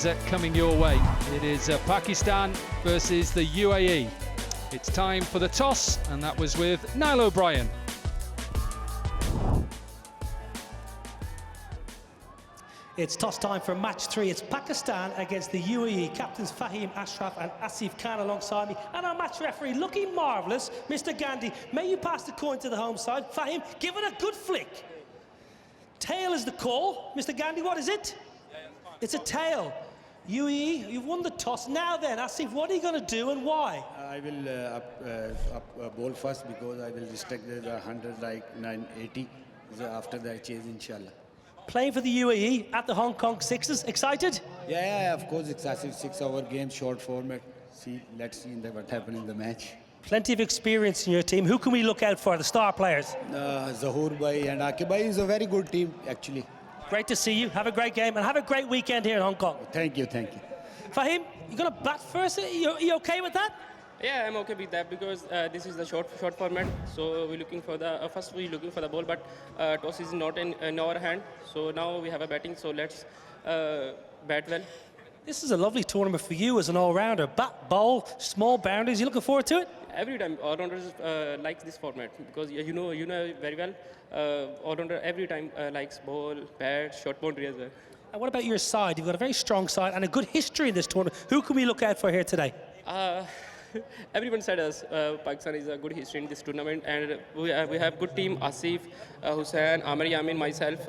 matches coming your way. It is Pakistan versus the UAE. It's time for the toss, and that was with Niall O'Brien. It's toss time for match 3. It's Pakistan against the UAE. Captains Fahim Ashraf and Asif Khan alongside me. And our match referee, looking marvellous, Mr. Gandhi. May you pass the coin to the home side. Fahim, give it a good flick. Tail is the call. Mr. Gandhi, what is it? It's a tail. UAE, you've won the toss. Now then, Asif, what are you going to do and why? I will bowl first because I will restrict the 100 like 980 after the chase, inshallah. Playing for the UAE at the Hong Kong Sixers. Excited? Yeah, of course, excessive 6-hour game, short format. Let's see what happens in the match. Plenty of experience in your team. Who can we look out for, the star players? Zahoor Bhai and Akib Bhai is a very good team, actually. Great to see you. Have a great game and have a great weekend here in Hong Kong. Thank you. Fahim, you're going to bat first? You okay with that? Yeah, I'm okay with that because this is the short format. So we're looking for the first we're looking for the ball, but toss is not in our hand. So now we have a batting. So let's bat well. This is a lovely tournament for you as an all-rounder. Bat, bowl, small boundaries. You looking forward to it? Every time all-rounders like this format because you know very well. All-rounder every time likes ball, bat, short boundary as well. And what about your side? You've got a very strong side and a good history in this tournament. Who can we look out for here today? Everyone said us Pakistan is a good history in this tournament, and we have good team. Asif, Hussain, Amir Yamin, myself,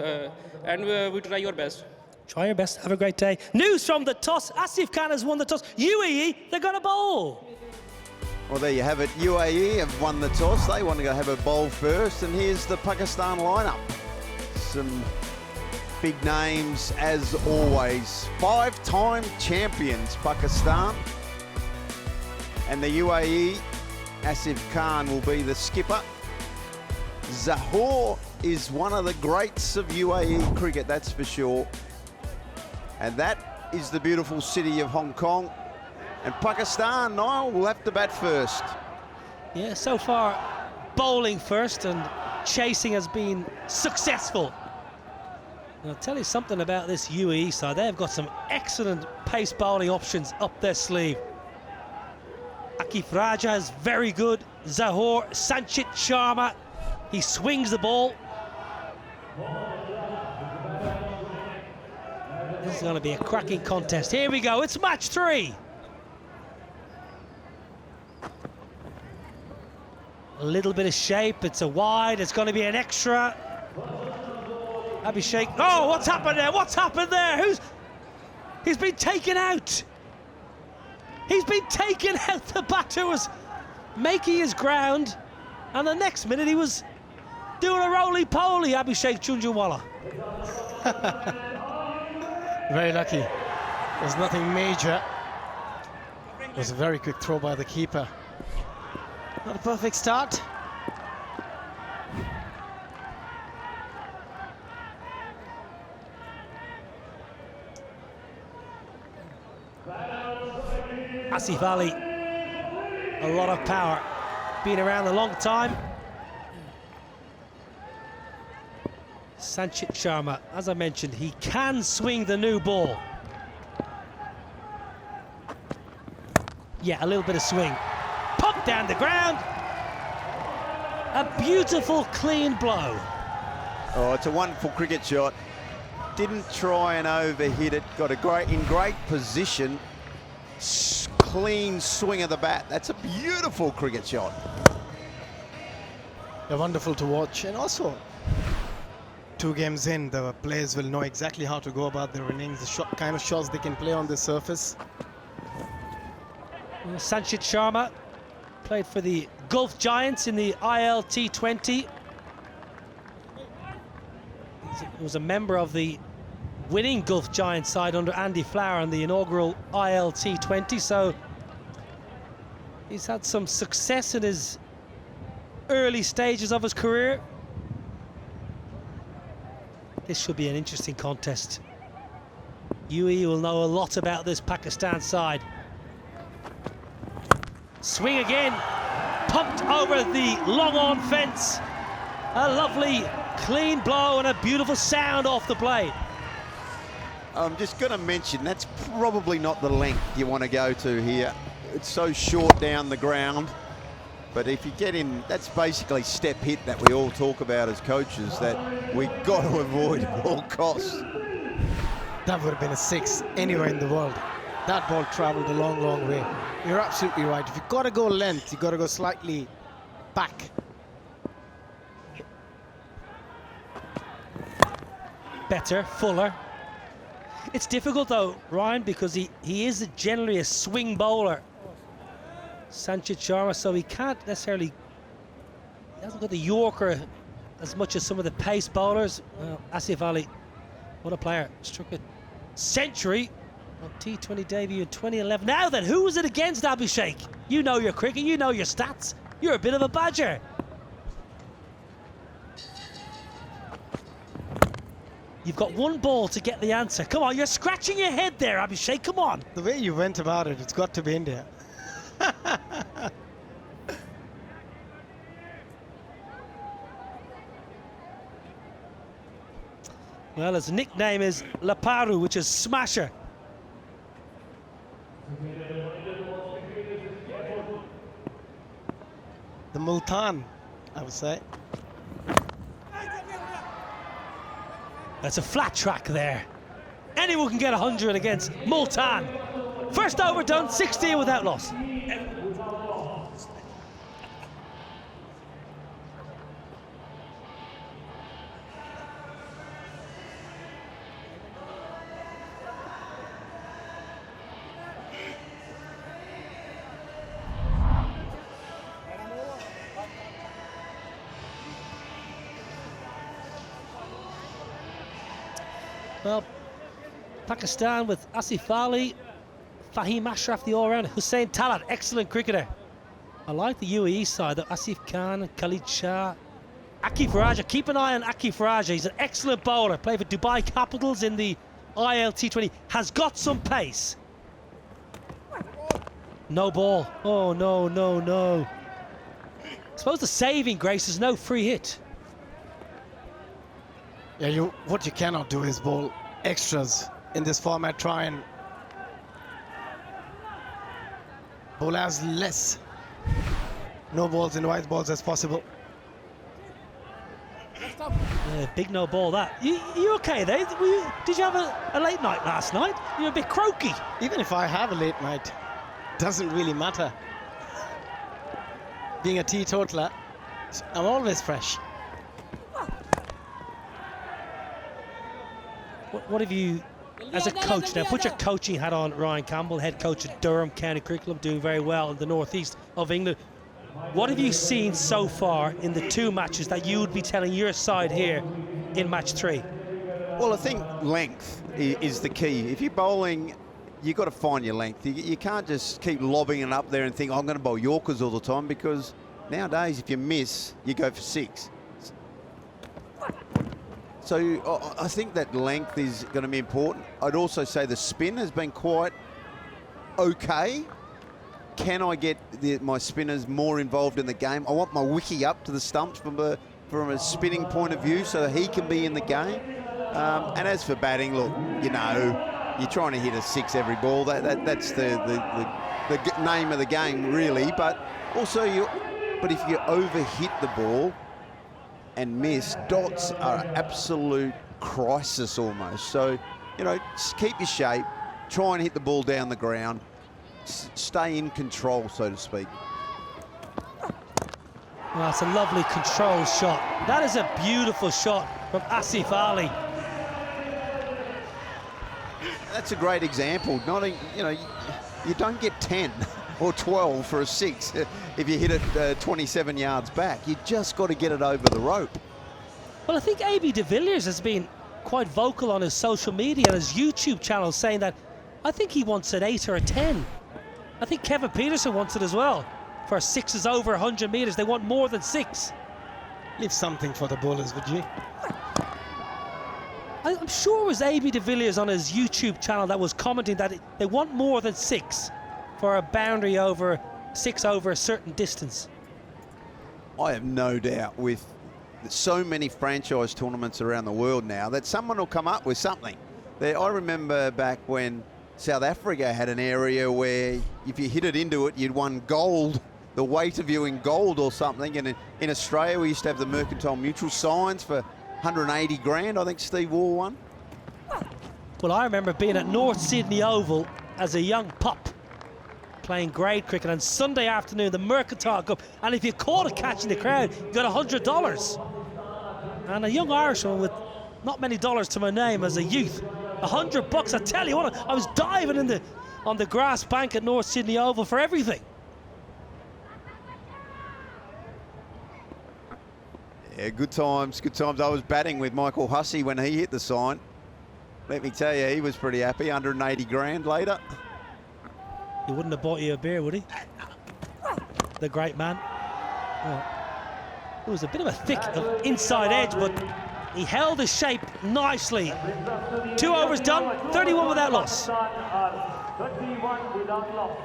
and we try your best. Try your best. Have a great day. News from the toss. Asif Khan has won the toss. UAE, they're going to bowl. Well, there you have it. UAE have won the toss. They want to go have a bowl first, and here's the Pakistan lineup. Some big names as always. 5-time champions, Pakistan. And the UAE, Asif Khan will be the skipper. Zahoor is one of the greats of UAE cricket, that's for sure. And that is the beautiful city of Hong Kong. And Pakistan, Niall, will have to bat first. Yeah, so far, bowling first and chasing has been successful. And I'll tell you something about this UAE side. They've got some excellent pace bowling options up their sleeve. Akif Raja is very good. Zahoor, Sanchit Sharma, he swings the ball. This is going to be a cracking contest. Here we go, it's match 3. A little bit of shape, it's a wide, it's going to be an extra. Abhishek, oh, what's happened there? What's happened there? He's been taken out. He's been taken out. The batter was making his ground, and the next minute he was doing a roly-poly, Abhishek Chunjunwala. Very lucky. There's nothing major. It was a very quick throw by the keeper. Not a perfect start. Asif Ali, a lot of power, been around a long time. Sanchit Sharma, as I mentioned, he can swing the new ball. Yeah, a little bit of swing. Pop down the ground. A beautiful clean blow. Oh, it's a wonderful cricket shot. Didn't try and overhit it. Got in great position. Clean swing of the bat. That's a beautiful cricket shot. They're wonderful to watch, and also 2 games in, the players will know exactly how to go about their innings, the kind of shots they can play on the surface. Sanchit Sharma played for the Gulf Giants in the ILT20. He was a member of the winning Gulf Giants side under Andy Flower in the inaugural ILT20, so he's had some success in his early stages of his career. This should be an interesting contest. UAE will know a lot about this Pakistan side. Swing again, pumped over the long-on fence. A lovely clean blow and a beautiful sound off the blade. I'm just going to mention that's probably not the length you want to go to here. It's so short down the ground. But if you get in, that's basically step hit that we all talk about as coaches that we've got to avoid at all costs. That would have been a 6 anywhere in the world. That ball traveled a long, long way. You're absolutely right. If you've got to go length, you've got to go slightly back. Better, fuller. It's difficult though, Ryan, because he is generally a swing bowler, Sanchit Sharma, so he can't necessarily, he hasn't got the Yorker as much as some of the pace bowlers. Asif Ali, what a player, struck a century on T20 debut in 2011. Now then, who was it against, Abhishek? You know your cricket, you know your stats. You're a bit of a badger. You've got one ball to get the answer. Come on, you're scratching your head there, Abhishek, come on. The way you went about it, it's got to be India. Well, his nickname is Laparu, which is Smasher. The Multan, I would say. That's a flat track there. Anyone can get 100 against Multan. First over done, 16 without loss. Well, Pakistan with Asif Ali, Fahim Ashraf, the all-rounder, Hussain Talat, excellent cricketer. I like the UAE side, though. Asif Khan, Khalid Shah, Akif Raja. Keep an eye on Akif Raja. He's an excellent bowler. Played for Dubai Capitals in the ILT20. Has got some pace. No ball. Oh, no, no, no. I suppose the saving grace is no free hit. Yeah, what you cannot do is bowl extras in this format. Try and bowl as less no balls and white balls as possible. Yeah, big no ball that. You okay there? Did you have a late night last night? You're a bit croaky. Even if I have a late night, doesn't really matter. Being a teetotaler, I'm always fresh. What have you, as a coach now, put your coaching hat on, Ryan Campbell, head coach at Durham County Cricket Club, doing very well in the northeast of England. What have you seen so far in the 2 matches that you would be telling your side here in match 3? Well, I think length is the key. If you're bowling, you've got to find your length. You can't just keep lobbing it up there and think, I'm going to bowl Yorkers all the time, because nowadays, if you miss, you go for 6. So I think that length is going to be important. I'd also say the spin has been quite okay. Can I get my spinners more involved in the game? I want my wiki up to the stumps from a spinning point of view so that he can be in the game. And as for batting, look, you know, you're trying to hit a 6 every ball. That's the name of the game, really. But also, if you overhit the ball and miss, dots are an absolute crisis almost. So, you know, just keep your shape, try and hit the ball down the ground, stay in control, so to speak. Well, it's a lovely control shot. That is a beautiful shot from Asif Ali. That's a great example. You don't get 10 or 12 for a 6 if you hit it 27 yards back. You just got to get it over the rope. Well, I think AB de Villiers has been quite vocal on his social media and his YouTube channel, saying that I think he wants an 8 or a 10. I think Kevin Peterson wants it as well. For 6s over 100 metres, they want more than 6. Leave something for the bowlers, would you? I'm sure it was AB de Villiers on his YouTube channel that was commenting that they want more than 6 for a boundary over 6 over a certain distance. I have no doubt with so many franchise tournaments around the world now that someone will come up with something. I remember back when South Africa had an area where if you hit it into it, you'd won gold, the weight of you in gold or something. And in Australia, we used to have the Mercantile Mutual signs for 180 grand. I think Steve wore one. Well, I remember being at North Sydney Oval as a young pup, playing grade cricket, and Sunday afternoon, the Mercantile Cup, and if you caught a catch in the crowd, you got $100. And a young Irishman with not many dollars to my name as a youth, $100, I tell you what, I was diving on the grass bank at North Sydney Oval for everything. Yeah, good times, good times. I was batting with Michael Hussey when he hit the sign. Let me tell you, he was pretty happy, 180 grand later. He wouldn't have bought you a beer, would he? The great man. Well, it was a bit of a thick inside edge, but he held his shape nicely. 2 overs done, 31 without loss. 31 without loss.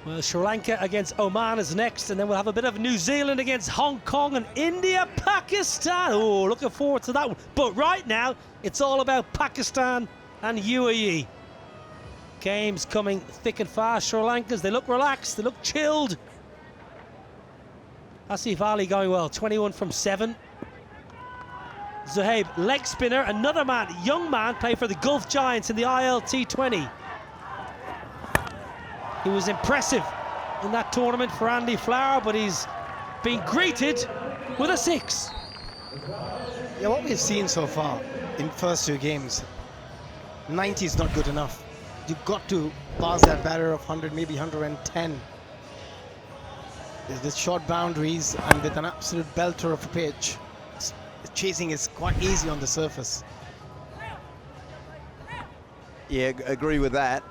Well, Sri Lanka against Oman is next, and then we'll have a bit of New Zealand against Hong Kong and India, Pakistan. Oh, looking forward to that one. But right now, it's all about Pakistan and UAE. Games coming thick and fast. Sri Lankans, they look relaxed, they look chilled. Asif Ali going well, 21 from 7. Zuhaib, leg spinner, another man, young man, played for the Gulf Giants in the ILT20. He was impressive in that tournament for Andy Flower, but he's been greeted with a 6. Yeah, what we've seen so far in first 2 games, 90 is not good enough. You've got to pass that barrier of 100, maybe 110. There's the short boundaries, and with an absolute belter of a pitch, chasing is quite easy on the surface. Yeah, agree with that.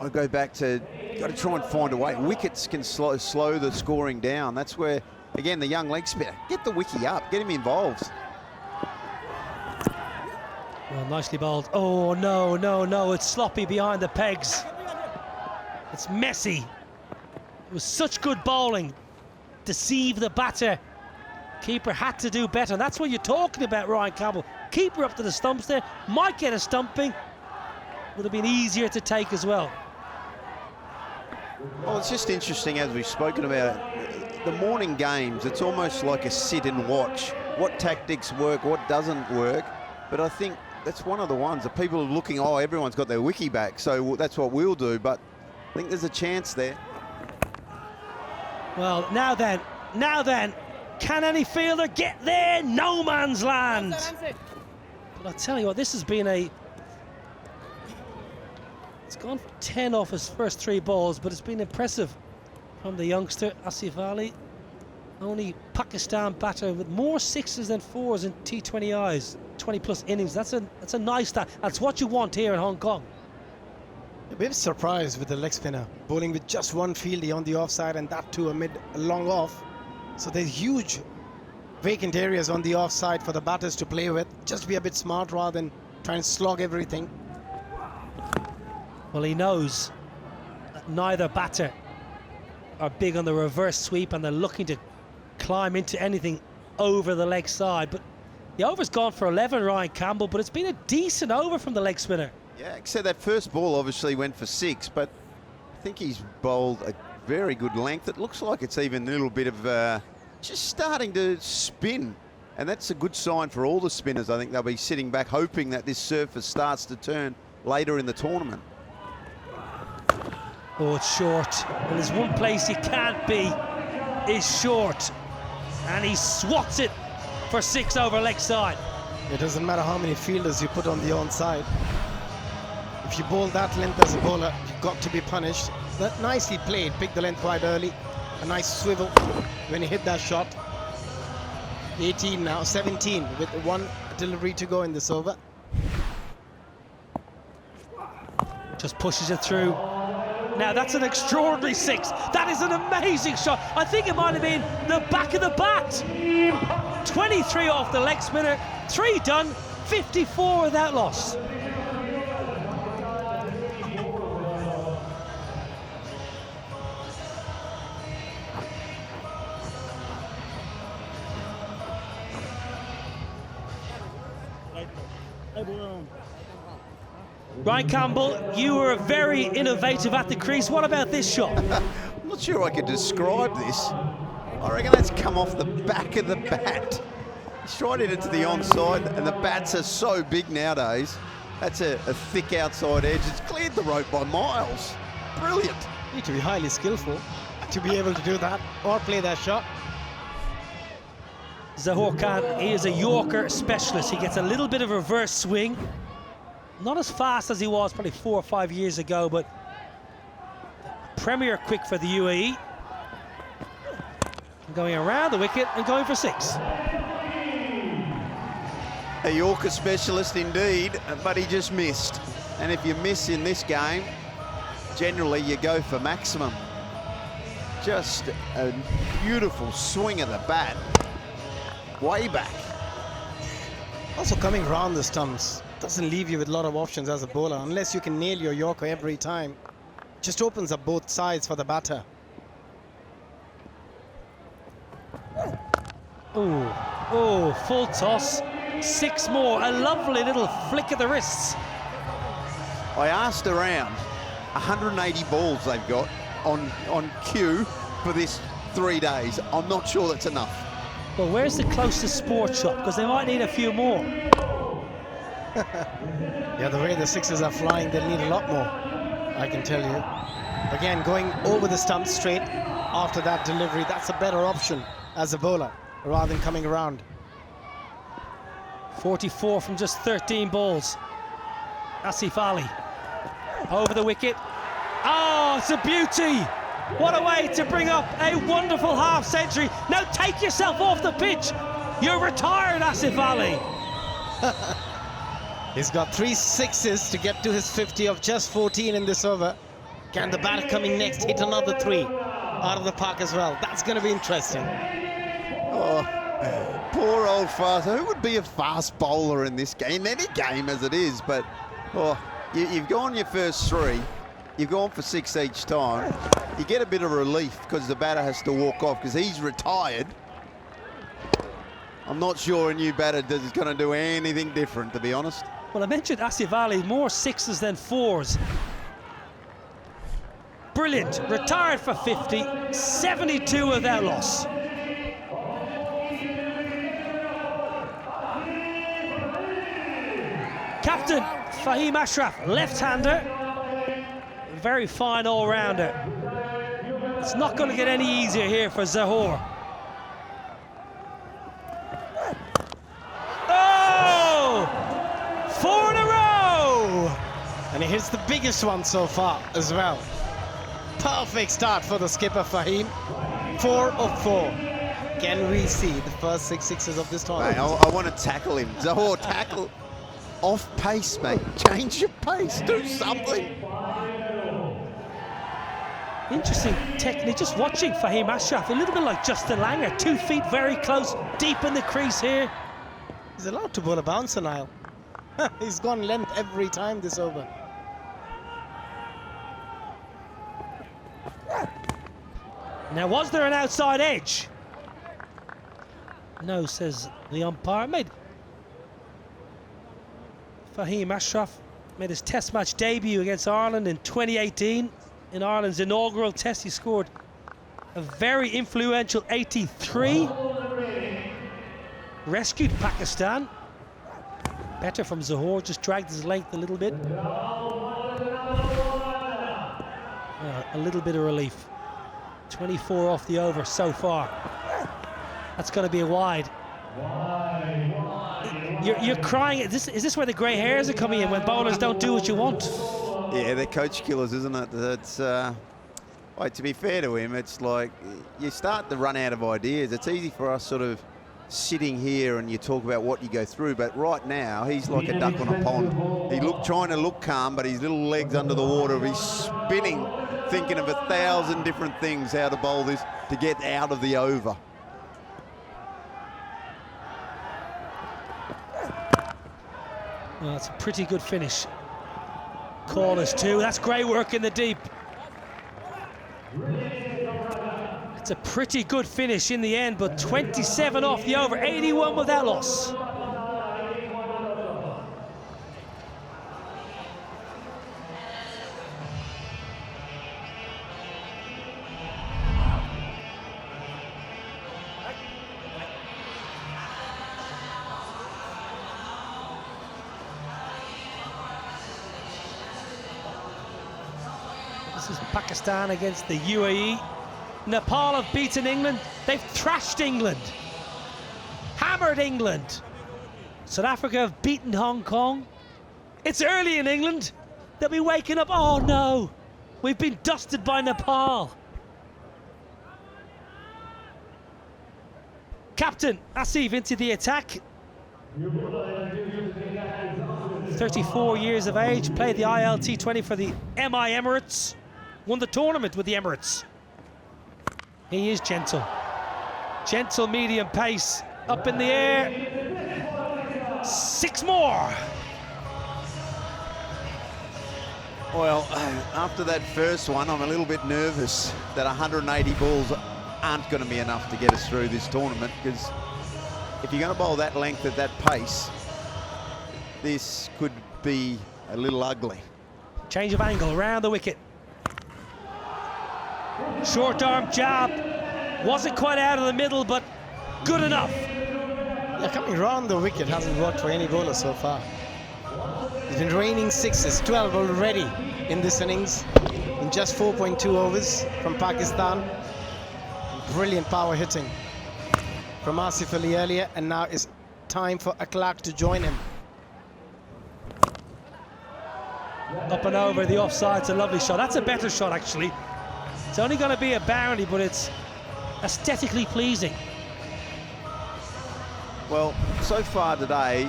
I go back to, got to try and find a way. Wickets can slow the scoring down. That's where, again, the young leg spinner, get the wicky up, get him involved. Well, nicely bowled. Oh, no, no, no, it's sloppy behind the pegs. It's messy. It was such good bowling. Deceive the batter. Keeper had to do better, and that's what you're talking about, Ryan Campbell. Keeper up to the stumps there, might get a stumping. Would have been easier to take as well. Well, it's just interesting, as we've spoken about, the morning games, it's almost like a sit and watch. What tactics work, what doesn't work. But I think that's one of the ones that people are looking, oh, everyone's got their wiki back, so that's what we'll do. But I think there's a chance there. Well, now then, can any fielder get there? No man's land. But I tell you what, this has been it's gone for 10 off his first 3 balls, but it's been impressive from the youngster, Asif Ali. Only Pakistan batter with more 6s than 4s in T20Is, 20+ innings. That's a nice stat. That's what you want here in Hong Kong. A bit surprised with the leg spinner, bowling with just 1 fieldy on the offside, and that too amid a long off. So there's huge vacant areas on the offside for the batters to play with. Just be a bit smart rather than try and slog everything. Well, he knows that neither batter are big on the reverse sweep, and they're looking to climb into anything over the leg side. But the over's gone for 11, Ryan Campbell, but it's been a decent over from the leg spinner. Yeah, except that first ball obviously went for 6, but I think he's bowled a very good length. It looks like it's even a little bit of just starting to spin, and that's a good sign for all the spinners. I think they'll be sitting back hoping that this surface starts to turn later in the tournament. Oh, it's short. Well, there's one place you can't be, is short. And he swats it for 6 over leg side. It doesn't matter how many fielders you put on the onside. If you bowl that length as a bowler, you've got to be punished. But nicely played, picked the length quite early. A nice swivel when he hit that shot. 18 now, 17 with 1 delivery to go in this over. Just pushes it through. Now that's an extraordinary 6. That is an amazing shot. I think it might have been the back of the bat. 23 off the leg spinner, 3 done, 54 without loss. Ryan Campbell, you were very innovative at the crease. What about this shot? I'm not sure I could describe this. I reckon that's come off the back of the bat. He's tried it into the onside, and the bats are so big nowadays. That's a thick outside edge. It's cleared the rope by miles. Brilliant. You need to be highly skillful to be able to do that or play that shot. Zahoor Khan, he is a Yorker specialist. He gets a little bit of reverse swing. Not as fast as he was probably 4 or 5 years ago, but premier quick for the UAE. Going around the wicket and going for 6. A Yorker specialist indeed, but he just missed. And if you miss in this game, generally you go for maximum. Just a beautiful swing of the bat. Way back. Also coming round the stumps doesn't leave you with a lot of options as a bowler unless you can nail your Yorker every time. Just opens up both sides for the batter. Oh, full toss. 6 more. A lovely little flick of the wrists. I asked around, 180 balls they've got on cue for this 3 days. I'm not sure that's enough. Well, where's the closest sport shot? Because they might need a few more. Yeah, the way the 6s are flying, they'll need a lot more, I can tell you. Again, going over the stump straight after that delivery, that's a better option as a bowler, rather than coming around. 44 from just 13 balls. Asif Ali over the wicket. Oh, it's a beauty. What a way to bring up a wonderful half century. Now take yourself off the pitch. You're retired, Asif Ali. He's got 3 6s to get to his 50 of just 14 in this over. Can the batter coming next hit another 3 out of the park as well? That's going to be interesting. Oh, poor old fast. Who would be a fast bowler in this game? In any game as it is, but you've gone your first 3. You've gone for 6 each time. You get a bit of relief because the batter has to walk off because he's retired. I'm not sure a new batter is going to do anything different, to be honest. Well, I mentioned Asif Ali, more 6s than 4s. Brilliant. Retired for 50, 72 without loss. Captain Fahim Ashraf, left-hander. Very fine all-rounder. It's not going to get any easier here for Zahoor. Oh! 4 in a row! And he hits the biggest one so far as well. Perfect start for the skipper Fahim. 4 of 4. Can we see the first 6 sixes of this tournament? Mate, I want to tackle him. Zahoor, tackle. Off pace, mate. Change your pace. Do something. Interesting technique. Just watching Fahim Ashraf, a little bit like Justin Langer. 2 feet very close, deep in the crease here. He's allowed to bowl a bouncer now. He's gone length every time this over. Now, was there an outside edge? No, says the umpire. Fahim Ashraf made his test match debut against Ireland in 2018. In Ireland's inaugural test, he scored a very influential 83. Rescued Pakistan. Better from Zahoor, just dragged his length a little bit. A little bit of relief. 24 off the over so far. That's going to be a wide. You're crying. Is this where the grey hairs are coming in when bowlers don't do what you want? Yeah, they're coach killers, isn't it? It's like, to be fair to him, it's like you start to run out of ideas. It's easy for us sort of sitting here and you talk about what you go through, but right now he's like a duck on a pond. Trying to look calm, but his little legs under the water, he's spinning thinking of 1,000 different things how to bowl this to get out of the over. Well, that's a pretty good finish. Corners too. That's great work in the deep. It's a pretty good finish in the end, but 27 off the over, 81 without loss. This is Pakistan against the UAE. Nepal have beaten England. They've thrashed England. Hammered England. South Africa have beaten Hong Kong. It's early in England. They'll be waking up. Oh no, we've been dusted by Nepal. Captain Asif into the attack. 34 years of age, played the ILT20 for the MI Emirates. Won the tournament with the Emirates. He is gentle. Gentle medium pace. Up in the air. 6 more. Well, after that first one, I'm a little bit nervous that 180 balls aren't going to be enough to get us through this tournament, because if you're going to bowl that length at that pace, this could be a little ugly. Change of angle around the wicket. Short arm jab. Wasn't quite out of the middle, but good enough. Yeah, coming round the wicket hasn't worked for any bowler so far. It's been raining sixes, 12 already in this innings, in just 4.2 overs from Pakistan. Brilliant power hitting from Asif Ali earlier, and now it's time for Akhlaq to join him. Up and over the offside, it's a lovely shot. That's a better shot actually. It's only going to be a boundary, but it's aesthetically pleasing. Well, so far today,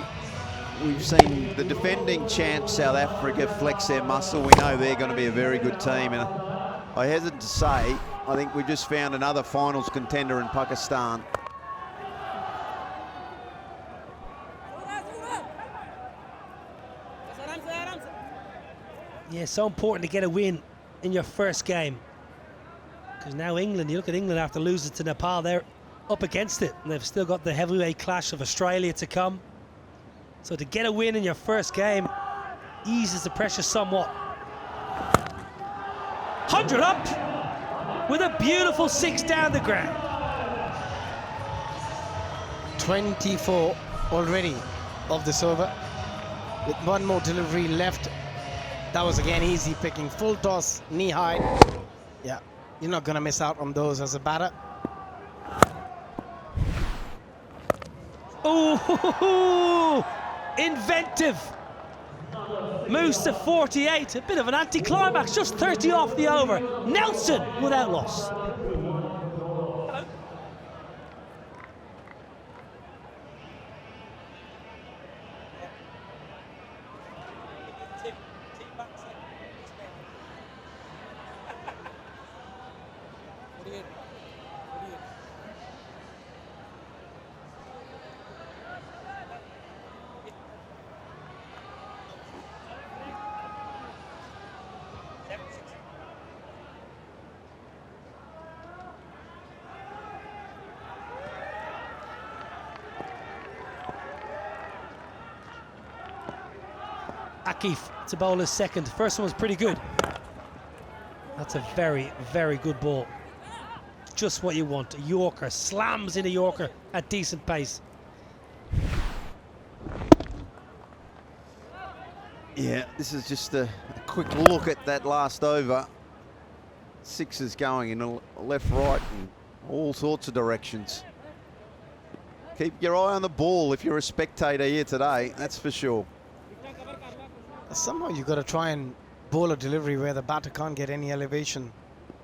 we've seen the defending champs South Africa flex their muscle. We know they're going to be a very good team, and I hesitate to say, I think we just found another finals contender in Pakistan. Yeah, so important to get a win in your first game. Because now England, you look at England after losing to Nepal, they're up against it. And they've still got the heavyweight clash of Australia to come. So to get a win in your first game eases the pressure somewhat. 100 up with a beautiful 6 down the ground. 24 already of this over, with one more delivery left. That was again easy picking, full toss, knee high. Yeah, you're not gonna miss out on those as a batter. Oh, inventive. Moves to 48, a bit of an anticlimax, just 30 off the over. Nelson without loss. Akif to bowl his second. First one was pretty good. That's a very, very good ball. Just what you want. A Yorker, slams in a Yorker at decent pace. Yeah, this is just a quick look at that last over. Sixes going in left, right, and all sorts of directions. Keep your eye on the ball if you're a spectator here today, that's for sure. Somehow you've got to try and bowl a delivery where the batter can't get any elevation,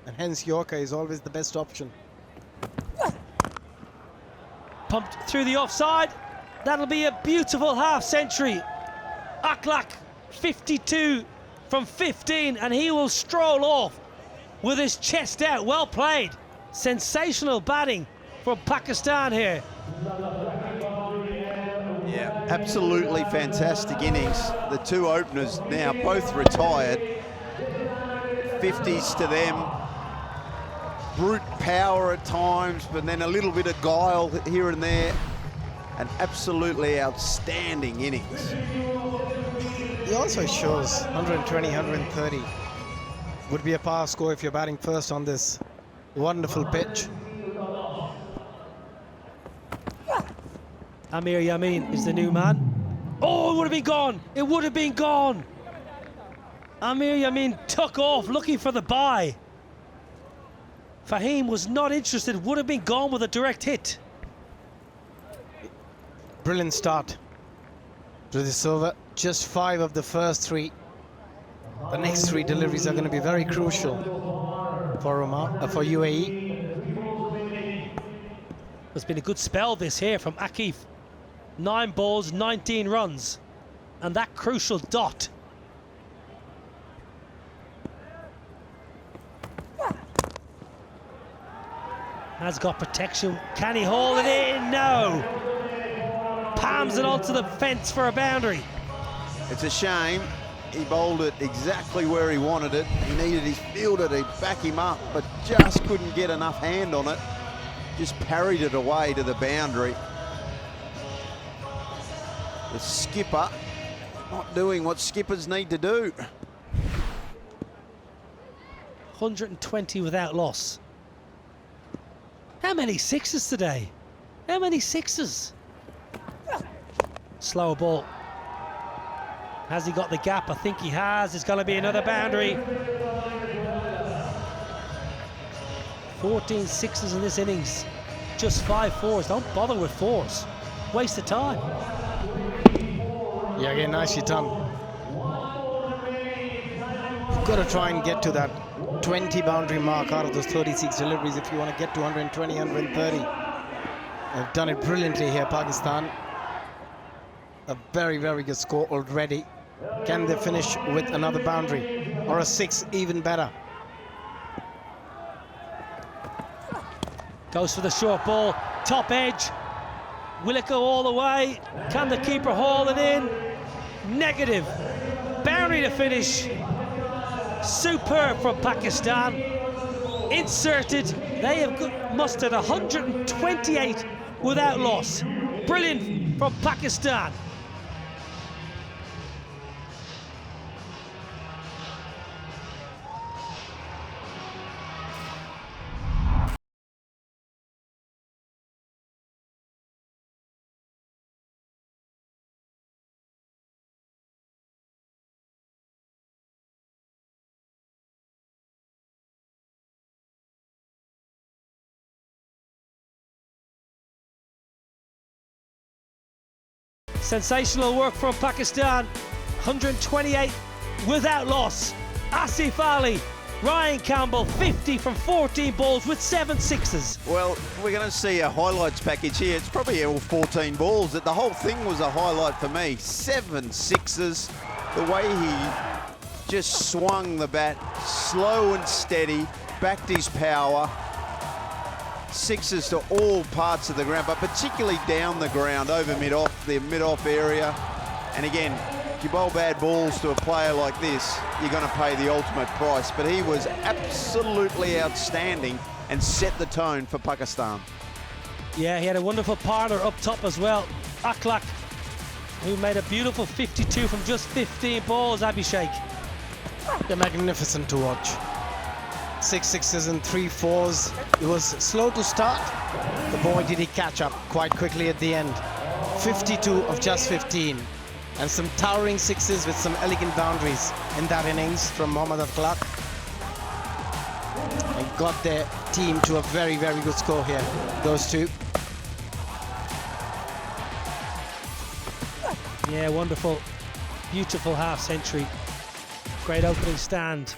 and hence Yorker is always the best option. Pumped through the offside. That'll be a beautiful half century. Akhlaq 52 from 15, and he will stroll off with his chest out. Well played. Sensational batting from Pakistan here. Yeah, absolutely fantastic innings. The two openers now both retired. 50s to them. Brute power at times, but then a little bit of guile here and there. An absolutely outstanding innings. He also shows 120, 130 would be a power score if you're batting first on this wonderful pitch. Amir Yamin is the new man. Oh, it would have been gone. It would have been gone. Amir Yamin took off looking for the bye. Fahim was not interested, would have been gone with a direct hit. Brilliant start to this over. Just 5 of the first 3. The next 3 deliveries are going to be very crucial for UAE. There's been a good spell this here from Akif. 9 balls, 19 runs. And that crucial dot. Has got protection. Can he hold it in? No. Palms it onto the fence for a boundary. It's a shame. He bowled it exactly where he wanted it. He needed his fielder to back him up, but just couldn't get enough hand on it. Just parried it away to the boundary. The skipper not doing what skippers need to do. 120 without loss. How many sixes today? How many sixes? Slower ball. Has he got the gap? I think he has. It's going to be another boundary. 14 sixes in this innings. Just 5 fours. Don't bother with fours. Waste of time. Yeah, again, nicely done. You've got to try and get to that 20 boundary mark out of those 36 deliveries if you want to get to 120, 130. They've done it brilliantly here, Pakistan. A very, very good score already. Can they finish with another boundary or a 6, even better? Goes for the short ball, top edge. Will it go all the way? Can the keeper haul it in? Negative. Boundary to finish. Superb from Pakistan. Inserted. They have mustered 128 without loss. Brilliant from Pakistan. Sensational work from Pakistan. 128 without loss. Asif Ali, Ryan Campbell, 50 from 14 balls with 7 sixes. Well, we're going to see a highlights package here. It's probably all 14 balls. The whole thing was a highlight for me. 7 sixes. The way he just swung the bat, slow and steady, backed his power. Sixes to all parts of the ground, but particularly down the ground, over mid-off, the mid-off area. And again, if you bowl bad balls to a player like this, you're going to pay the ultimate price. But he was absolutely outstanding and set the tone for Pakistan. Yeah, he had a wonderful partner up top as well. Akhlaq, who made a beautiful 52 from just 15 balls, Abhishek. They're magnificent to watch. 6 sixes and 3 fours. It was slow to start, but boy did he catch up quite quickly at the end. 52 of just 15, and some towering sixes with some elegant boundaries in that innings from Mohammad Akhlaq. And got their team to a very, very good score here, those two. Yeah, wonderful, beautiful half century. Great opening stand.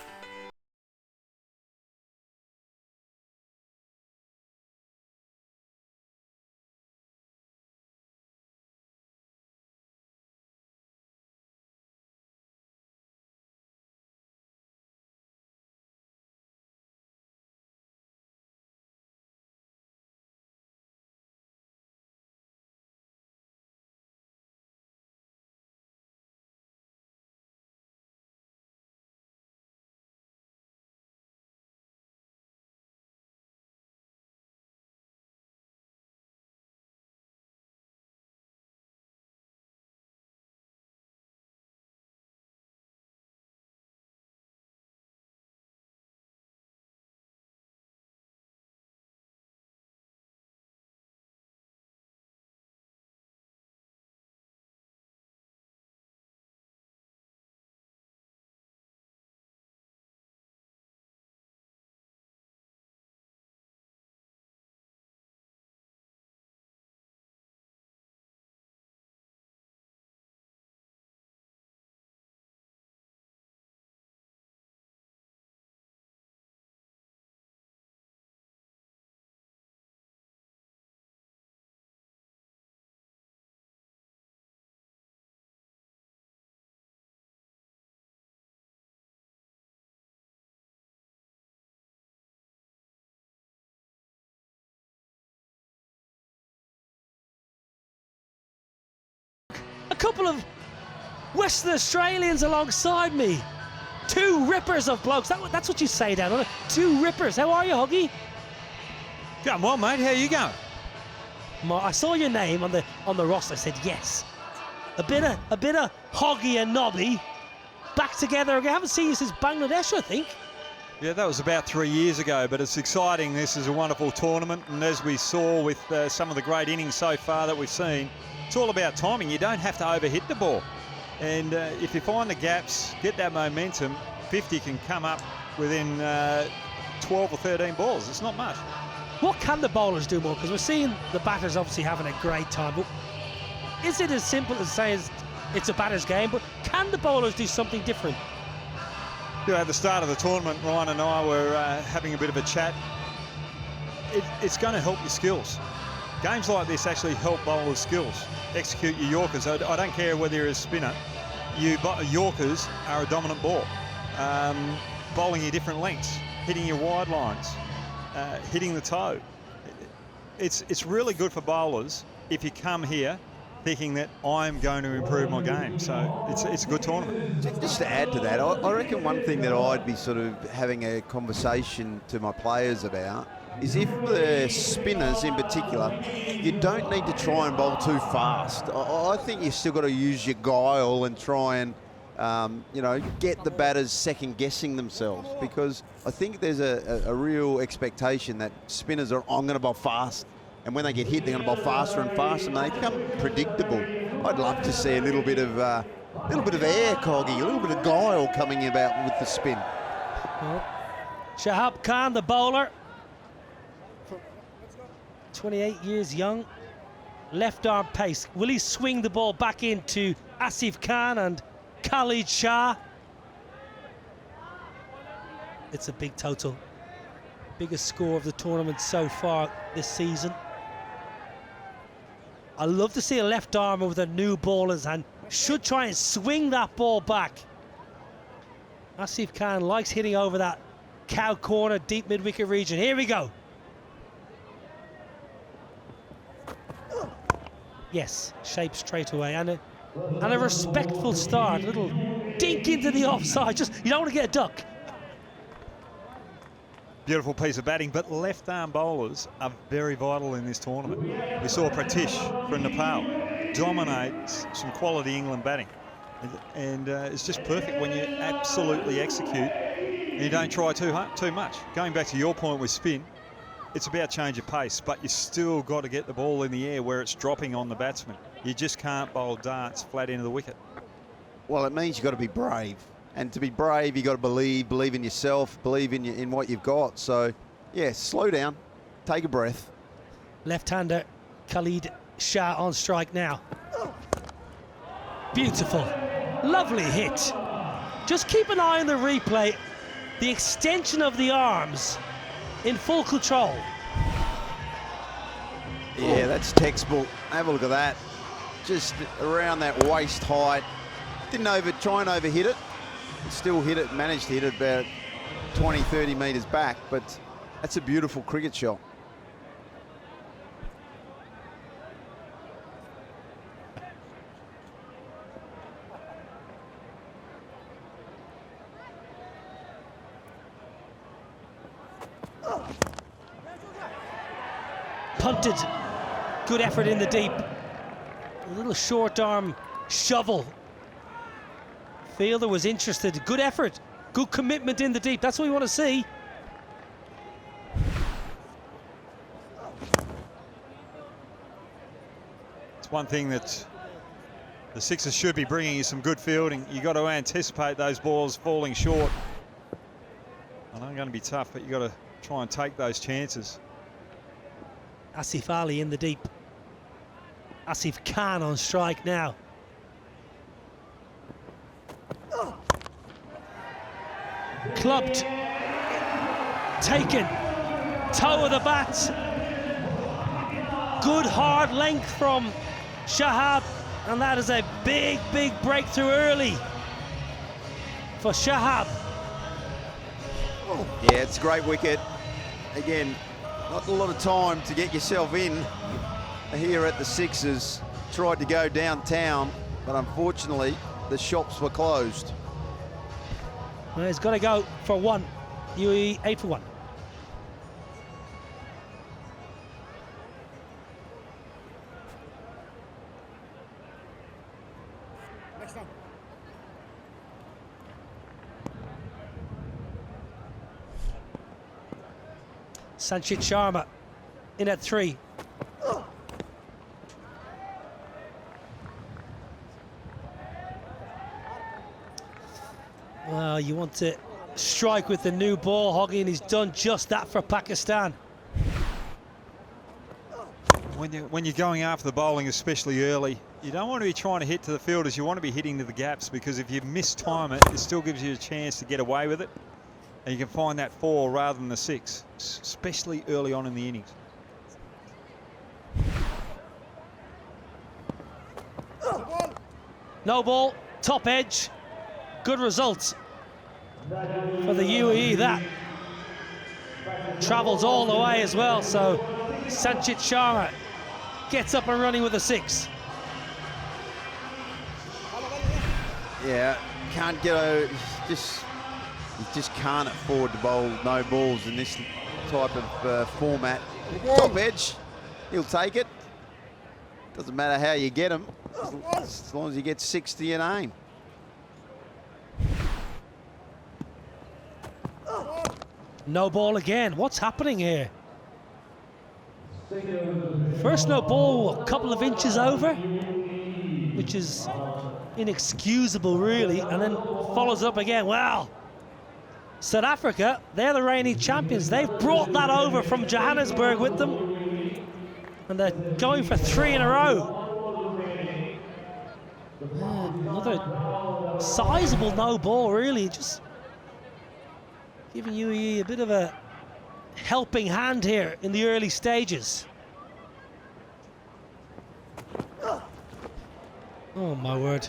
couple of Western Australians alongside me. Two rippers of blokes. That's what you say down on it. Two rippers. How are you, Huggy? Going well, mate. How you going? I saw your name on the roster. I said yes. A bit of Hoggy and Nobby back together again. I haven't seen you since Bangladesh, I think. Yeah, that was about 3 years ago, but it's exciting. This is a wonderful tournament, and as we saw with some of the great innings so far that we've seen, it's all about timing. You don't have to overhit the ball. And if you find the gaps, get that momentum, 50 can come up within 12 or 13 balls. It's not much. What can the bowlers do more? Because we're seeing the batters obviously having a great time, but is it as simple as saying it's a batter's game? But can the bowlers do something different? At the start of the tournament, Ryan and I were having a bit of a chat. It's going to help your skills. Games like this actually help bowlers' skills. Execute your Yorkers. I don't care whether you're a spinner. Yorkers are a dominant ball. Bowling your different lengths, hitting your wide lines, hitting the toe. It's really good for bowlers if you come here thinking that I'm going to improve my game. So it's a good tournament. Just to add to that, I reckon one thing that I'd be sort of having a conversation to my players about is if the spinners in particular, you don't need to try and bowl too fast. I think you've still got to use your guile and try and, get the batters second guessing themselves, because I think there's a real expectation that spinners are, I'm going to bowl fast. And when they get hit, they're going to bowl faster and faster, and they become predictable. I'd love to see a little bit of air, Coggy, a little bit of guile coming about with the spin. Well, Shahab Khan, the bowler, 28 years young, left arm pace. Will he swing the ball back into Asif Khan and Khalid Shah? It's a big total. Biggest score of the tournament so far this season. I love to see a left armer with a new ball in his hand. Should try and swing that ball back. Asif Khan likes hitting over that cow corner, deep mid-wicket region. Here we go. Yes, shape straight away. And a respectful start. A little dink into the offside. Just, you don't want to get a duck. Beautiful piece of batting, but left-arm bowlers are very vital in this tournament. We saw Pratish from Nepal dominate some quality England batting. And it's just perfect when you absolutely execute and you don't try too much. Going back to your point with spin, it's about change of pace, but you still got to get the ball in the air where it's dropping on the batsman. You just can't bowl darts flat into the wicket. Well, it means you've got to be brave. And to be brave, you've got to believe in yourself, believe in what you've got. So, yeah, slow down, take a breath. Left-hander Khalid Shah on strike now. Beautiful, lovely hit. Just keep an eye on the replay. The extension of the arms in full control. Yeah, that's textbook. Have a look at that. Just around that waist height. Didn't try and overhit it. Still hit it, managed to hit it about 20, 30 metres back, but that's a beautiful cricket shot. Punted. Good effort in the deep. A little short arm shovel. Fielder was interested. Good effort. Good commitment in the deep. That's what we want to see. It's one thing that the Sixers should be bringing you some good fielding. You got to anticipate those balls falling short. I know it's going to be tough, but you got to try and take those chances. Asif Ali in the deep. Asif Khan on strike now. Clubbed. Taken. Toe of the bat. Good hard length from Shahab. And that is a big, big breakthrough early for Shahab. Yeah, it's a great wicket. Again, not a lot of time to get yourself in here at the Sixers. Tried to go downtown, but unfortunately the shops were closed. Well, he's got to go for one. UAE 8 for 1. Sanchit Sharma in at 3. Well, you want to strike with the new ball, Hoggy, and he's done just that for Pakistan. When you're going after the bowling, especially early, you don't want to be trying to hit to the fielders. You want to be hitting to the gaps, because if you mistime it, it still gives you a chance to get away with it. And you can find that 4 rather than the 6, especially early on in the innings. No ball, top edge. Good results for the UAE. That travels all the way as well. So Sanchit Sharma gets up and running with a 6. Yeah, can't get a you just can't afford to bowl no balls in this type of format. Top edge, he'll take it. Doesn't matter how you get him, as long as you get 6 to your name. No ball again. What's happening here? First no ball, a couple of inches over, which is inexcusable really, and then follows up again. Wow. South Africa, they're the reigning champions. They've brought that over from Johannesburg with them, and they're going for 3 in a row. Another sizable no ball really, just giving UAE a bit of a helping hand here in the early stages. Oh my word.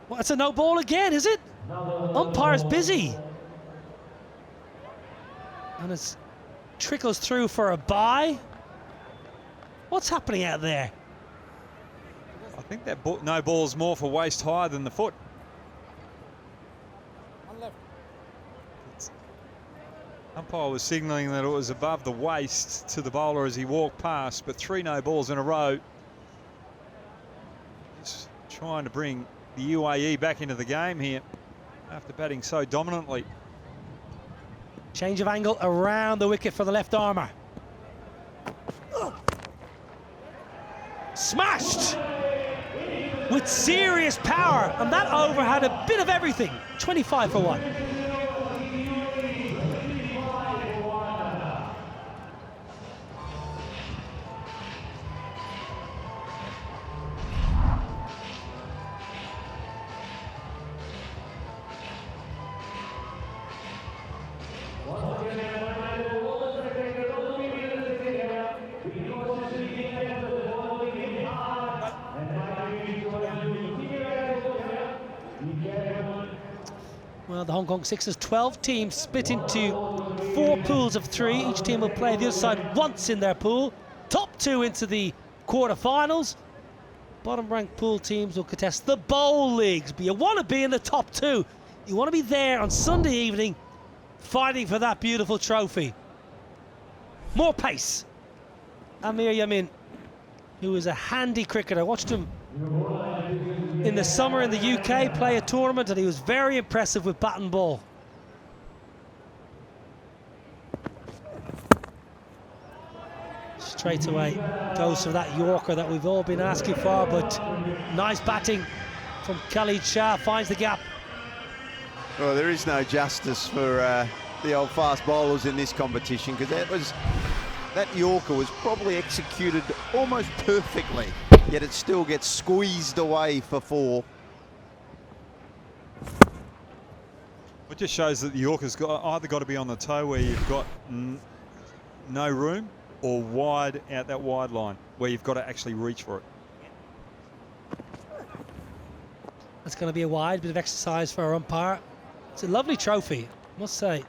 Well, it's a no ball again, is it? Umpire's busy. And it trickles through for a bye. What's happening out there? I think that no ball's more for waist higher than the foot. Umpire was signalling that it was above the waist to the bowler as he walked past, but 3 no balls in a row. Just trying to bring the UAE back into the game here after batting so dominantly. Change of angle around the wicket for the left armour. Smashed with serious power, and that over had a bit of everything. 25 for 1. Well, the Hong Kong Sixers, 12 teams split into 4 pools of 3. Each team will play the other side once in their pool. Top 2 into the quarterfinals. Bottom-ranked pool teams will contest the bowl leagues. But you want to be in the top 2. You want to be there on Sunday evening, fighting for that beautiful trophy. More pace. Amir Yamin, who is a handy cricketer. I watched him in the summer in the UK play a tournament, and he was very impressive with bat and ball. Straight away goes for that Yorker that we've all been asking for, but nice batting from Khalid Shah, finds the gap. Well, there is no justice for the old fast bowlers in this competition, because that Yorker was probably executed almost perfectly, yet it still gets squeezed away for 4. It just shows that the Yorker's either got to be on the toe where you've got no room, or wide out that wide line where you've got to actually reach for it. That's going to be a wide bit of exercise for our umpire. It's a lovely trophy, I must say.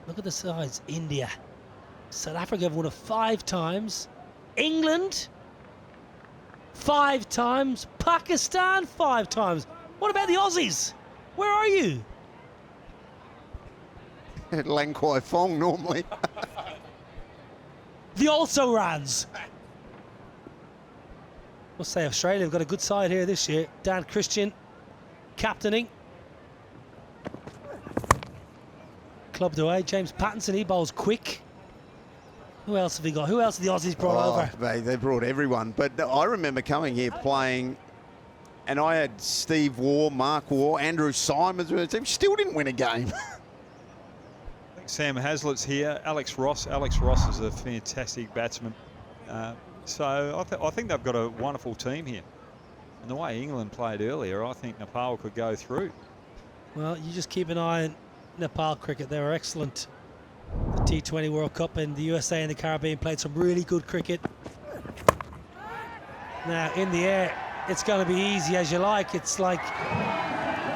Look at the size. India, South Africa have won it 5 times. England 5 times. Pakistan 5 times. What about the Aussies? Where are you? At Lang Kwai Fong normally. The also-rans. We'll say Australia have got a good side here this year. Dan Christian captaining. Clubbed away. James Pattinson, he bowls quick. Who else have we got? Who else have the Aussies brought over? Mate, they brought everyone. But I remember coming here playing, and I had Steve Waugh, Mark Waugh, Andrew Simons with the team. Still didn't win a game. I think Sam Hazlett's here. Alex Ross. Alex Ross is a fantastic batsman. So I think they've got a wonderful team here. And the way England played earlier, I think Nepal could go through. Well, you just keep an eye on Nepal cricket. They were excellent. The T20 World Cup, and the USA and the Caribbean played some really good cricket. Now, in the air, it's going to be easy as you like. It's like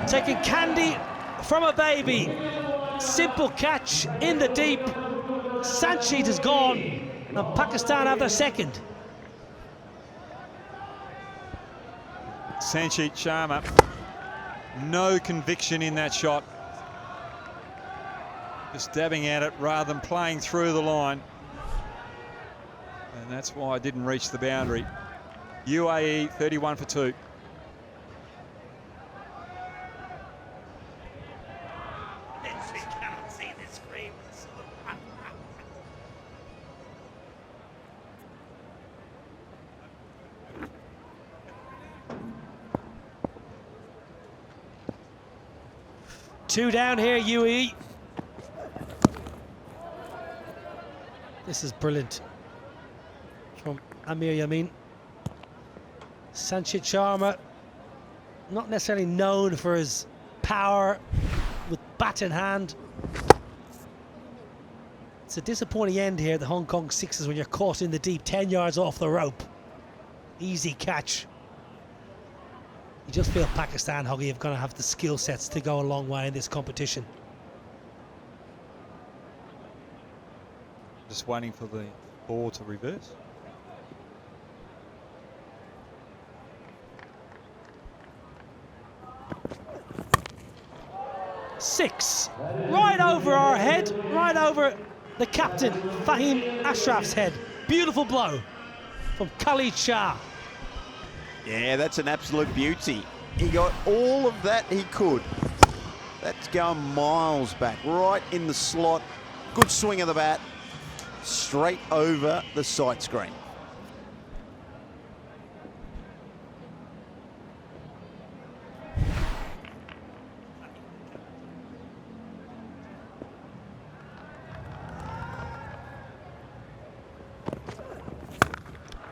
taking candy from a baby. Simple catch in the deep. Sanchit is gone, and Pakistan have their second. Sanchit Sharma, no conviction in that shot. Just dabbing at it rather than playing through the line. And that's why I didn't reach the boundary. UAE 31 for 2. Cannot see this screen. Two down here, UAE. This is brilliant from Amir Yamin. Sanchit Sharma, not necessarily known for his power with bat in hand. It's a disappointing end here at the Hong Kong Sixers when you're caught in the deep, 10 yards off the rope. Easy catch. You just feel Pakistan, Hoggy, are going to have the skill sets to go a long way in this competition. Just waiting for the ball to reverse. Six, right over our head, right over the captain, Fahim Ashraf's head. Beautiful blow from Khalid Shah. Yeah, that's an absolute beauty. He got all of that he could. That's going miles back, right in the slot. Good swing of the bat, straight over the sight screen.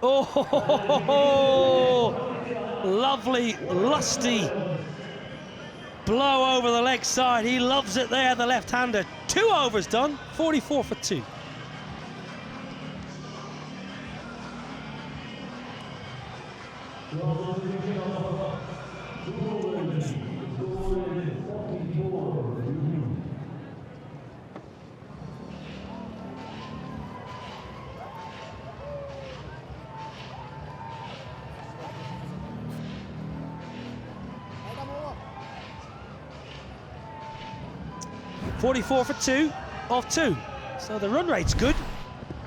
Oh, lovely, lusty blow over the leg side. He loves it there, the left-hander. 2 overs done, 44 for 2. .44 for 2 off 2. So the run rate's good.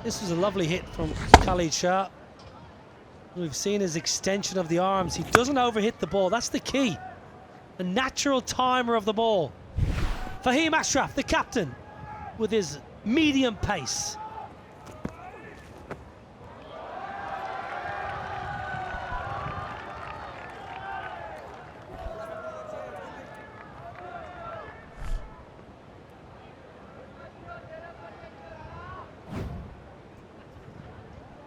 This was a lovely hit from Khalid Shah. We've seen his extension of the arms. He doesn't overhit the ball. That's the key. The natural timer of the ball. Fahim Ashraf, the captain, with his medium pace.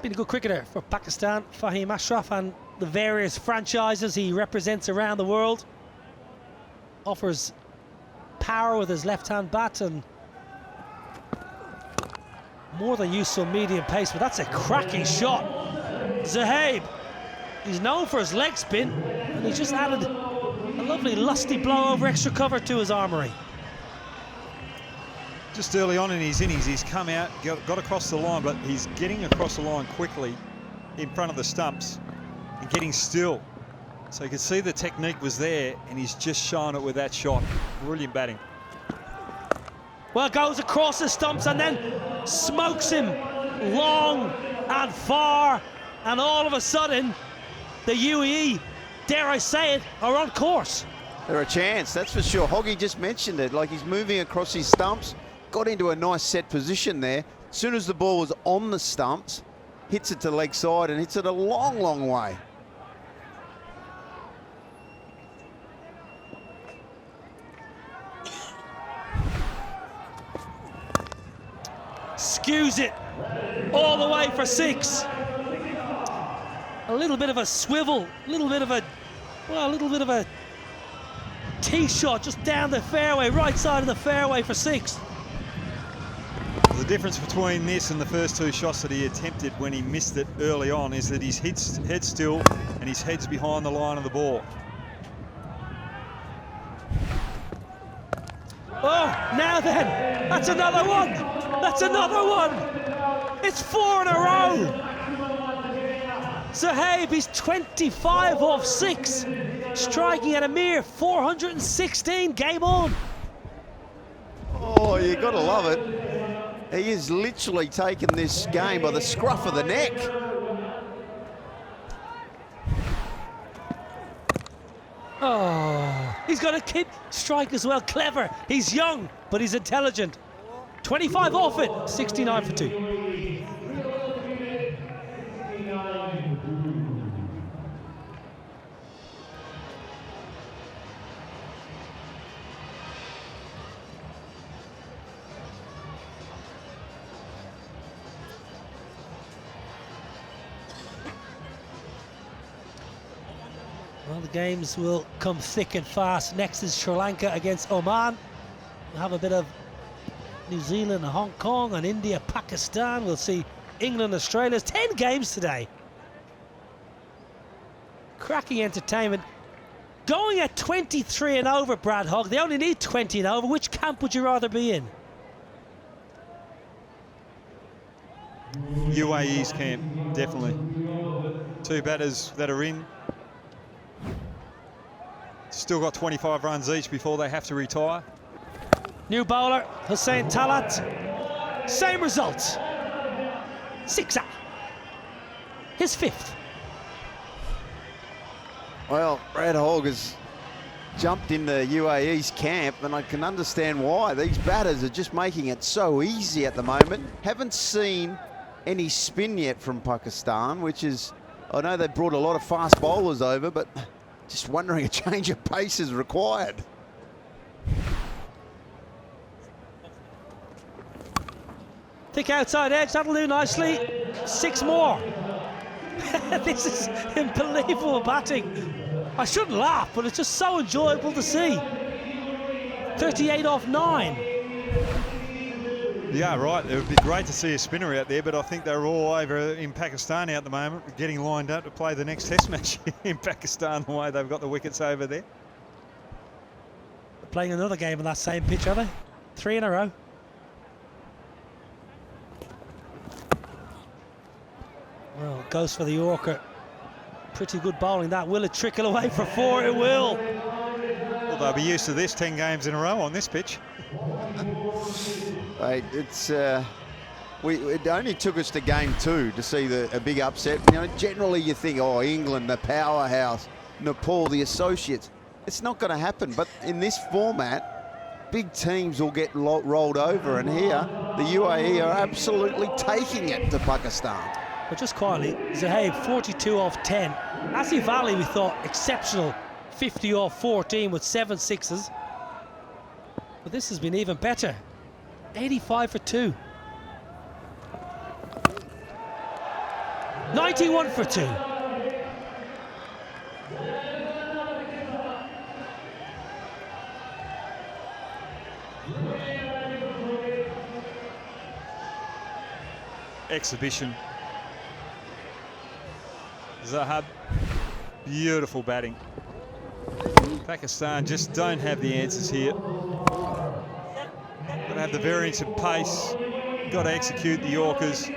Been a good cricketer for Pakistan, Fahim Ashraf, and the various franchises he represents around the world. Offers power with his left-hand bat and more than useful medium pace, but that's a cracking shot. Zahaib, he's known for his leg spin, and he's just added a lovely lusty blow over extra cover to his armoury. Just early on in his innings, he's come out, got across the line, but he's getting across the line quickly in front of the stumps. and getting still. So you can see the technique was there, and he's just shown it with that shot. Brilliant batting. Well, goes across the stumps and then smokes him long and far. And all of a sudden, the UAE, dare I say it, are on course. They're a chance, that's for sure. Hoggy just mentioned it, like he's moving across his stumps, got into a nice set position there. As soon as the ball was on the stumps, hits it to leg side and hits it a long, long way. Skews it all the way for 6. A little bit of a swivel, a little bit of a tee shot just down the fairway, right side of the fairway for 6. The difference between this and the first 2 shots that he attempted when he missed it early on is that his head's still and his head's behind the line of the ball. Oh, now then, that's another one. That's another one. It's 4 in a row. Zahaib, he's 25 off 6, striking at a mere 416. Game on. Oh, you gotta love it. He is literally taking this game by the scruff of the neck. Oh, he's got to keep strike as well. Clever. He's young, but he's intelligent. 25 off it, 69 for 2. Well, the games will come thick and fast. Next is Sri Lanka against Oman. We'll have a bit of New Zealand, Hong Kong, and India, Pakistan. We'll see England, Australia. 10 games today. Cracking entertainment. Going at 23 and over, Brad Hogg. They only need 20 and over. Which camp would you rather be in? UAE's camp, definitely. 2 batters that are in. Still got 25 runs each before they have to retire. New bowler, Hussain Talat. Same results. 6 out. His 5th. Well, Brad Hogg has jumped in the UAE's camp, and I can understand why. These batters are just making it so easy at the moment. Haven't seen any spin yet from Pakistan, which is, I know they brought a lot of fast bowlers over, but just wondering a change of pace is required. Thick outside edge, that'll do nicely. 6 more. This is unbelievable batting. I shouldn't laugh, but it's just so enjoyable to see. 38 off 9. Yeah, right. It would be great to see a spinner out there, but I think they're all over in Pakistan at the moment, getting lined up to play the next Test match in Pakistan, the way they've got the wickets over there. Playing another game on that same pitch, are they? 3 in a row. Well, goes for the Yorker. Pretty good bowling that. Will it trickle away for 4? It will. Well, they'll be used to this 10 games in a row on this pitch. Hey, it's it only took us to game 2 to see a big upset. You know, generally you think, oh, England, the powerhouse, Nepal, the associates. It's not going to happen. But in this format, big teams will get rolled over, and here the UAE are absolutely taking it to Pakistan. But just quietly, Zahaib 42 off 10. Asif Ali, we thought, exceptional. 50 off 14 with 7 sixes. But this has been even better. 85 for 2. 91 for 2. Exhibition. Zahab, beautiful batting. Pakistan just don't have the answers here. Got to have the variance of pace. Got to execute the Yorkers.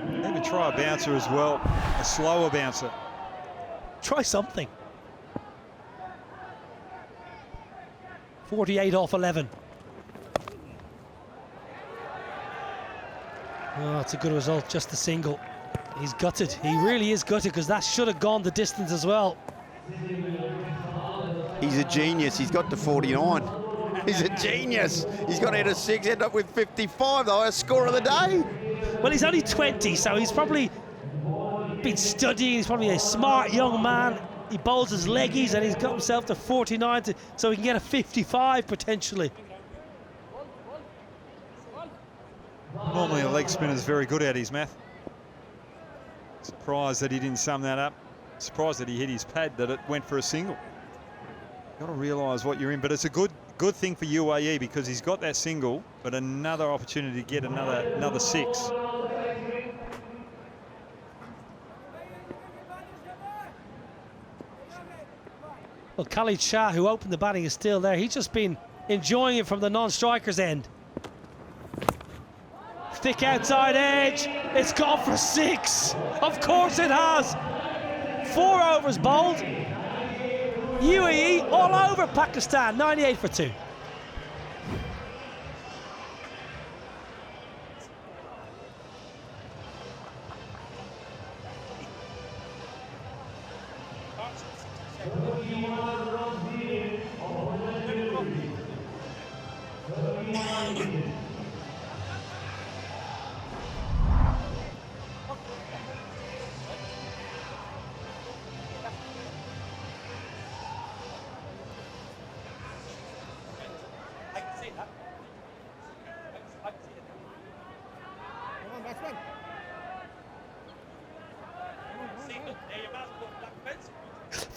Maybe try a bouncer as well, a slower bouncer. Try something. 48 off 11. Oh, it's a good result, just a single. He's gutted. He really is gutted because that should have gone the distance as well. He's a genius. He's got to 49. He's a genius. He's got to hit a 6, end up with 55, the highest score of the day. Well, he's only 20, so he's probably been studying. He's probably a smart young man. He bowls his leggies and he's got himself to 49 so he can get a 55 potentially. Normally a leg spinner's very good at his math. Surprised that he didn't sum that up. Surprised that he hit his pad, that it went for a single. Got to realise what you're in, but it's a good thing for UAE because he's got that single, but another opportunity to get another 6. Well, Khalid Shah, who opened the batting, is still there. He's just been enjoying it from the non-striker's end. Thick outside edge. It's gone for 6. Of course it has. 4 overs bowled. UAE all over Pakistan. 98 for 2.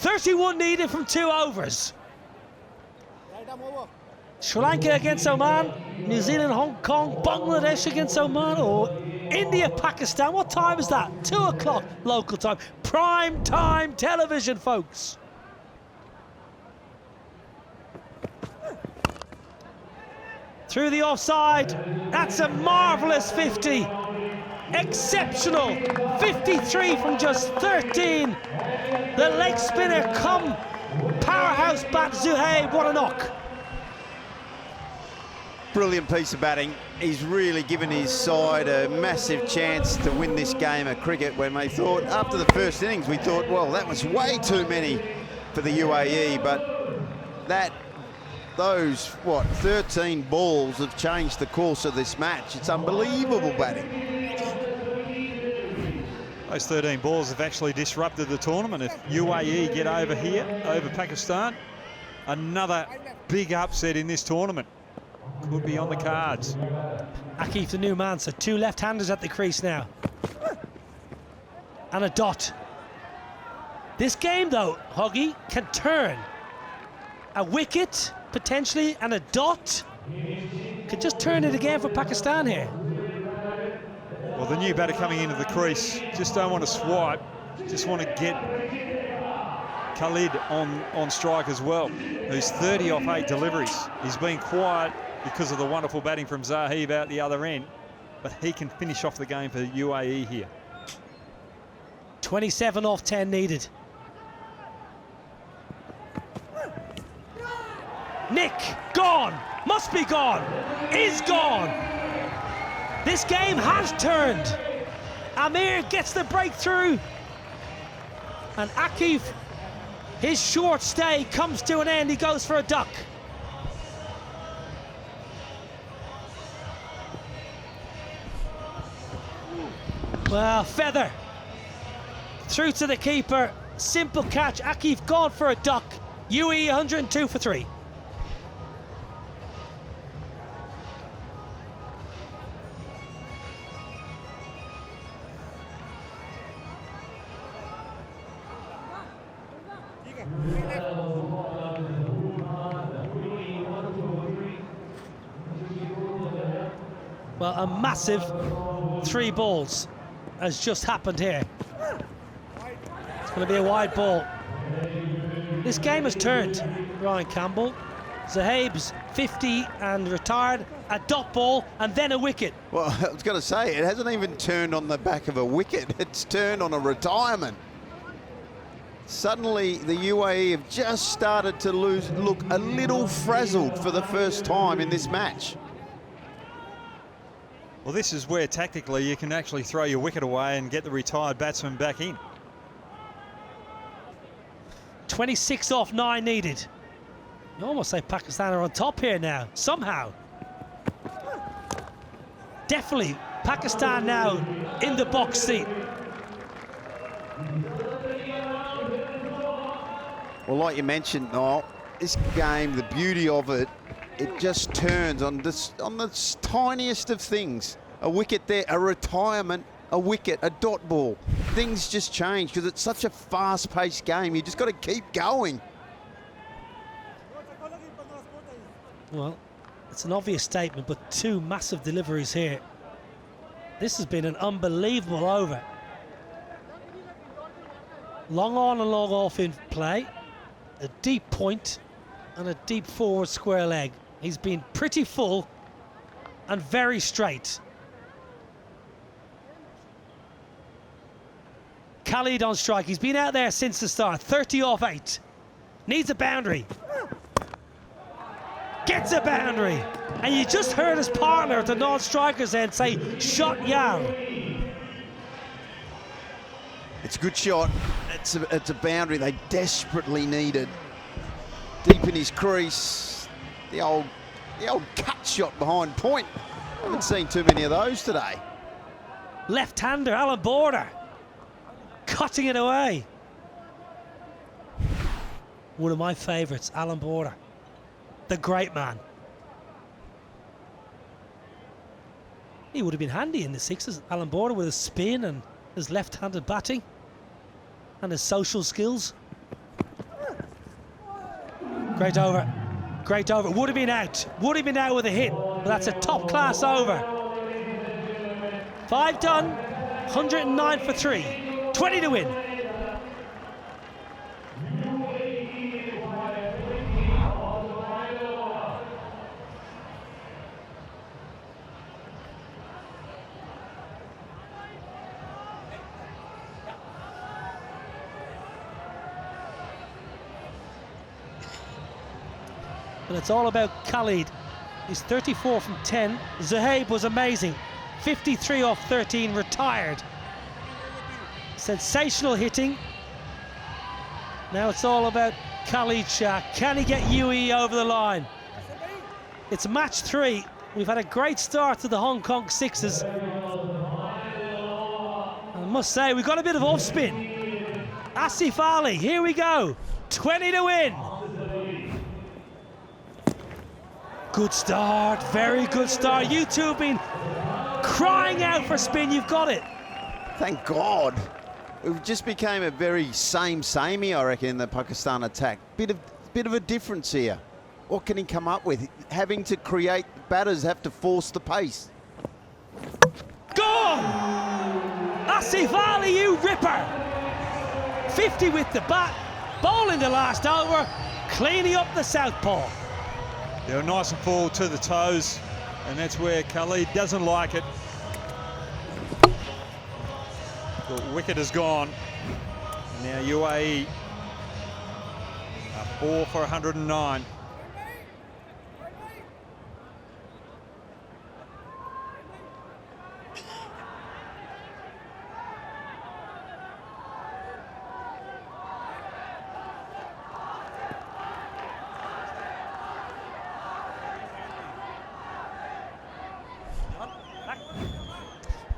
.31 needed from 2 overs. Sri Lanka against Oman, New Zealand, Hong Kong, Bangladesh against Oman, or India, Pakistan. What time is that? 2 o'clock local time. Prime time television, folks. Through the offside. That's a marvellous 50. Exceptional. 53 from just 13. The leg spinner come powerhouse bat Zuhaib. What a knock. Brilliant piece of batting. He's really given his side a massive chance to win this game of cricket when they thought, after the first innings, we thought, well, that was way too many for the UAE, but those 13 balls have changed the course of this match. It's unbelievable batting. Those 13 balls have actually disrupted the tournament. If UAE get over here, over Pakistan, another big upset in this tournament could be on the cards. Akif, the new man, so 2 left-handers at the crease now. And a dot. This game, though, Hoggy, can turn. A wicket, potentially, and a dot. Could just turn it again for Pakistan here. Well, the new batter coming into the crease, just don't want to swipe, just want to get Khalid on strike as well, who's 30 off 8 deliveries. He's been quiet because of the wonderful batting from Zahib out the other end, but he can finish off the game for UAE here. 27 off 10 needed. Nick, gone, must be gone, is gone. This game has turned. Amir gets the breakthrough. And Akif, his short stay comes to an end. He goes for a duck. Well, feather. Through to the keeper. Simple catch. Akif gone for a duck. UAE 102 for 3. Well, a massive 3 balls has just happened here. It's going to be a wide ball. This game has turned, Ryan Campbell. Zahab's 50 and retired, a dot ball and then a wicket. Well, I was going to say, it hasn't even turned on the back of a wicket. It's turned on a retirement. Suddenly, the UAE have just started to look a little frazzled for the first time in this match. Well, this is where tactically you can actually throw your wicket away and get the retired batsman back in. 26 off 9 needed. You almost say Pakistan are on top here now, somehow. Definitely Pakistan now in the box seat. Well, like you mentioned, Noel, this game, the beauty of it, it just turns on the tiniest of things. A wicket there, a retirement, a wicket, a dot ball. Things just change because it's such a fast-paced game. You just got to keep going. Well, it's an obvious statement, but 2 massive deliveries here. This has been an unbelievable over. Long on and long off in play. A deep point and a deep forward square leg. He's been pretty full and very straight. Khalid on strike. He's been out there since the start. 30 off 8. Needs a boundary. Gets a boundary. And you just heard his partner at the non-striker's end say, shot Yao. It's a good shot. It's a boundary they desperately needed. Deep in his crease. The old cut shot behind point. Haven't seen too many of those today. Left-hander, Alan Border. Cutting it away. One of my favourites, Alan Border. The great man. He would have been handy in the sixes, Alan Border, with his spin and his left-handed batting and his social skills. Great over. Great over. Would have been out. Would have been out with a hit. But that's a top-class over. 5 done. 109 for 3. 20 to win. And it's all about Khalid. He's 34 from 10. Zahab was amazing. 53 off 13, retired. Sensational hitting. Now it's all about Khalid Shah. Can he get UAE over the line? It's match 3. We've had a great start to the Hong Kong sixes. I must say, we've got a bit of off spin. Asif Ali, here we go. 20 to win. Good start, very good start. You two have been crying out for spin, you've got it. Thank God. It just became a very samey, I reckon, in the Pakistan attack. Bit of a difference here. What can he come up with? Having to create, batters have to force the pace. Gone! Asif Ali, you ripper! 50 with the bat, bowling the last over, cleaning up the southpaw. They're nice and full to the toes, and that's where Khalid doesn't like it. The wicket is gone. Now UAE are 4 for 109.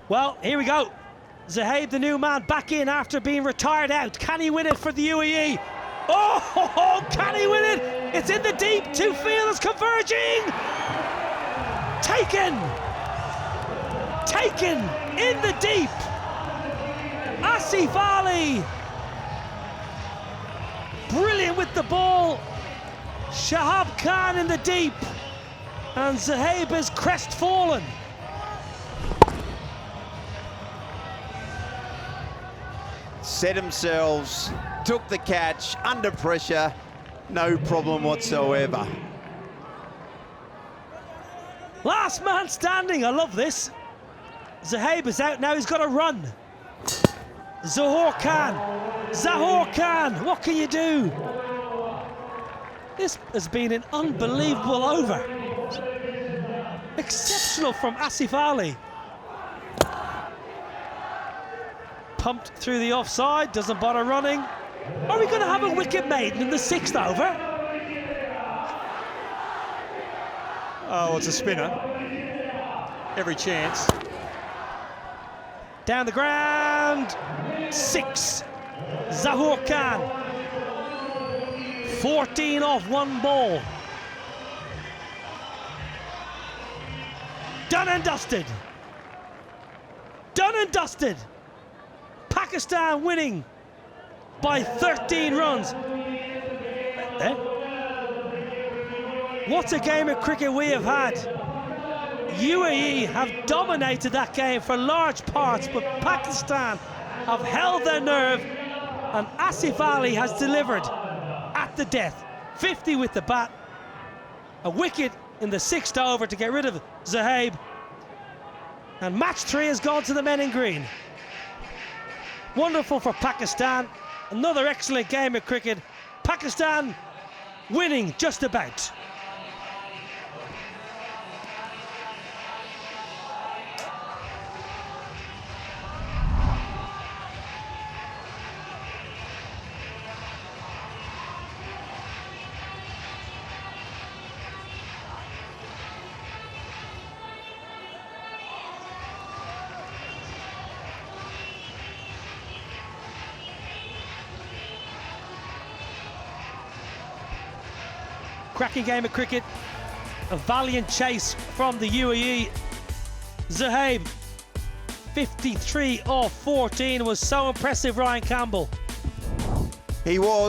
Well, here we go. Zahab, the new man, back in after being retired out. Can he win it for the UAE? Oh, can he win it? It's in the deep. 2 fielders converging. Taken. Taken in the deep. Asif Ali. Brilliant with the ball. Shahab Khan in the deep. And Zahab is crestfallen. Set themselves, took the catch, under pressure, no problem whatsoever. Last man standing. I love this. Zahaib is out now. He's got to run. Zahor Khan, what can you do? This has been an unbelievable over. Exceptional from Asif Ali. Pumped through the offside, doesn't bother running. Are we going to have a wicket maiden in the 6th over? Oh, it's a spinner. Every chance. Down the ground. 6. Zahor Khan. 14 off 1 ball. Done and dusted. Done and dusted. Pakistan winning by 13 runs. What a game of cricket we have had. UAE have dominated that game for large parts, but Pakistan have held their nerve, and Asif Ali has delivered at the death. 50 with the bat, a wicket in the 6th over to get rid of Zahaib, and match 3 has gone to the men in green. Wonderful for Pakistan. Another excellent game of cricket. Pakistan winning just about. Cracking game of cricket, a valiant chase from the UAE. Zahaib, 53 off 14, was so impressive, Ryan Campbell. He was.